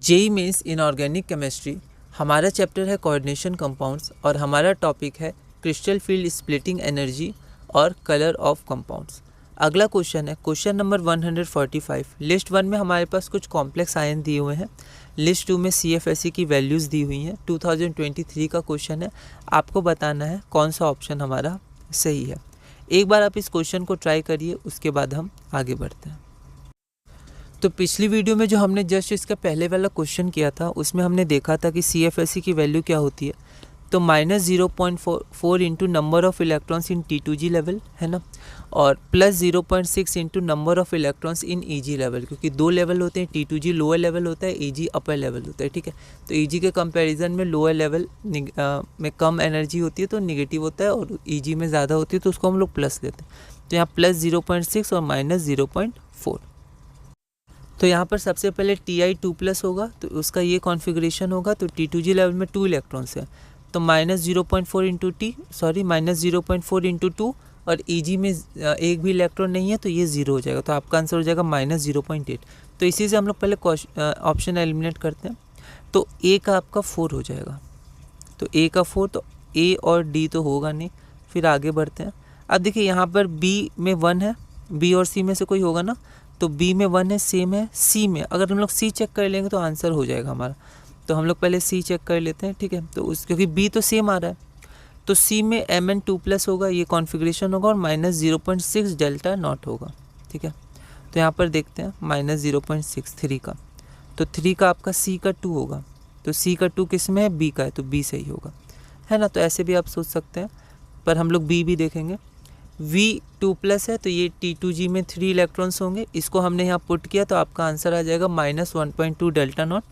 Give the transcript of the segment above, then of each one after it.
JEE mains inorganic chemistry हमारा chapter है coordination compounds और हमारा टॉपिक है क्रिस्टल फील्ड स्प्लिटिंग एनर्जी और कलर ऑफ कंपाउंड्स। अगला क्वेश्चन है क्वेश्चन नंबर 145। लिस्ट 1 में हमारे पास कुछ कॉम्प्लेक्स आयन दिए हुए हैं, लिस्ट 2 में CFSE की वैल्यूज़ दी हुई हैं। 2023 का क्वेश्चन है, आपको बताना है कौन सा ऑप्शन हमारा सही है। एक बार आप इस क्वेश्चन को ट्राई करिए, उसके बाद हम आगे बढ़ते हैं। तो पिछली वीडियो में जो हमने जस्ट इसका पहले वाला क्वेश्चन किया था उसमें हमने देखा था कि CFSE की वैल्यू क्या होती है। तो -0.4 into number of electrons in T2G level है ना, और +0.6 into number of electrons in EG level, क्योंकि दो लेवल होते हैं, T2G लोअर लेवल होता है, EG अपर लेवल होता है। ठीक है, तो EG के कंपैरिजन में लोअर लेवल में कम एनर्जी होती है तो निगेटिव होता है, और EG में ज़्यादा होती है तो उसको हम लोग प्लस लेते हैं। तो यहाँ +0.6 और -0.4। तो यहाँ पर सबसे पहले Ti2+ होगा, तो उसका ये कॉन्फ़िगरेशन होगा। तो T2G लेवल में 2 इलेक्ट्रॉन्स है, तो -0.4 इंटू 2, और EG में एक भी इलेक्ट्रॉन नहीं है तो ये 0 हो जाएगा। तो आपका आंसर हो जाएगा -0.8। तो इसी से हम लोग पहले ऑप्शन एलिमिनेट करते हैं। तो A का आपका 4 हो जाएगा, तो A का 4, तो A और D तो होगा नहीं। फिर आगे बढ़ते हैं। अब देखिए यहाँ पर B में 1 है, B और C में से कोई होगा ना, तो B में 1 है, सेम है C में। अगर हम लोग C चेक कर लेंगे तो आंसर हो जाएगा हमारा। तो हम लोग पहले C चेक कर लेते हैं। ठीक है, तो क्योंकि B तो सेम आ रहा है, तो C में Mn2+ होगा, ये कॉन्फ़िगरेशन होगा, और -0.6 डेल्टा नॉट होगा। ठीक है, तो यहाँ पर देखते हैं -0.6 3 का, तो 3 का आपका C का 2 होगा, तो C का 2 किस में है, B का है, तो B सही होगा, है ना। तो ऐसे भी आप सोच सकते हैं, पर हम लोग B भी देखेंगे। V2+ है, तो ये T2G में 3 इलेक्ट्रॉन्स होंगे, इसको हमने यहाँ पुट किया तो आपका आंसर आ जाएगा -1.2 डेल्टा नॉट।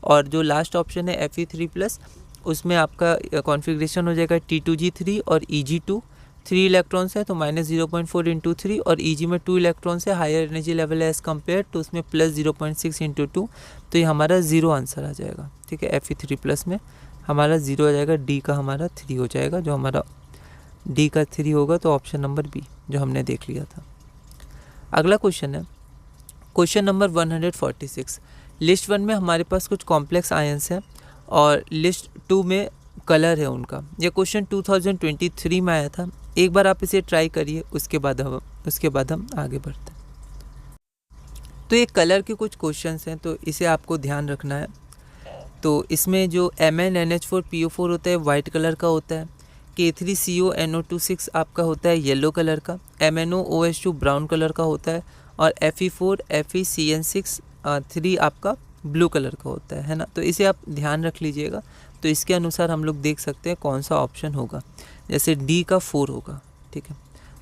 और जो लास्ट ऑप्शन है Fe3+, उसमें आपका कॉन्फ़िगरेशन हो जाएगा T2G3 और EG2, 3 इलेक्ट्रॉन्स है, तो -0.4 इंटू 3, और EG में 2 इलेक्ट्रॉन्स है, हायर एनर्जी लेवल है एज़ कम्पेयर, तो उसमें +0.6 इंटू 2, तो ये हमारा 0 आंसर आ जाएगा। ठीक है, Fe3+ में हमारा 0 आ जाएगा, D का हमारा 3 हो जाएगा, जो हमारा D का 3 होगा, तो ऑप्शन नंबर B जो हमने देख लिया था। अगला क्वेश्चन है क्वेश्चन नंबर 146। लिस्ट 1 में हमारे पास कुछ कॉम्प्लेक्स आयंस हैं और लिस्ट 2 में कलर है उनका। यह क्वेश्चन 2023 में आया था। एक बार आप इसे ट्राई करिए, उसके बाद हम आगे बढ़ते हैं। तो ये कलर के कुछ क्वेश्चंस हैं, तो इसे आपको ध्यान रखना है। तो इसमें जो MnNH4PO4 होता है वाइट कलर का होता है, K3CONO26 आपका होता है येलो कलर का, MnOOH2 ब्राउन कलर का होता है, और Fe4FeCN6 आपका ब्लू कलर का होता है ना। तो इसे आप ध्यान रख लीजिएगा। तो इसके अनुसार हम लोग देख सकते हैं कौन सा ऑप्शन होगा। जैसे D का 4 होगा, ठीक है,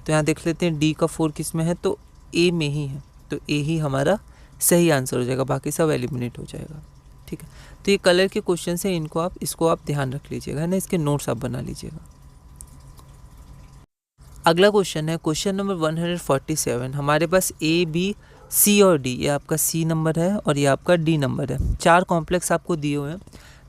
तो यहाँ देख लेते हैं D का 4 किस में है, तो A में ही है, तो A ही हमारा सही आंसर हो जाएगा, बाकी सब एलिमिनेट हो जाएगा। ठीक है, तो ये कलर के क्वेश्चन है, इसको आप ध्यान रख लीजिएगा, है ना, इसके नोट्स आप बना लीजिएगा। अगला क्वेश्चन है क्वेश्चन नंबर 147। हमारे पास A, B, C और D, ये आपका C नंबर है और ये आपका D नंबर है। 4 कॉम्प्लेक्स आपको दिए हुए हैं।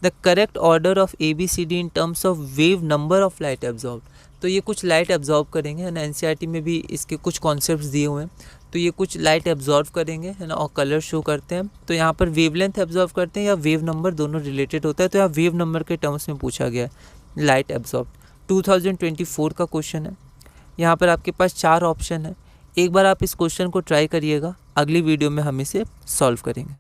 The correct order of ABCD in terms of wave number of light absorb. तो ये कुछ लाइट एब्जॉर्ब करेंगे, है ना। NCERT में भी इसके कुछ कॉन्सेप्ट्स दिए हुए हैं, तो ये कुछ लाइट एब्जॉर्ब करेंगे, है ना, और कलर शो करते हैं। तो यहाँ पर वेवलेंथ एब्जॉर्ब करते हैं या वेव नंबर, दोनों रिलेटेड होता है। तो यहाँ वेव नंबर के टर्म्स में पूछा गया है लाइट एब्जॉर्ब। 2024 का क्वेश्चन है। यहाँ पर आपके पास 4 ऑप्शन है। एक बार आप इस क्वेश्चन को ट्राई करिएगा, अगली वीडियो में हम इसे सॉल्व करेंगे।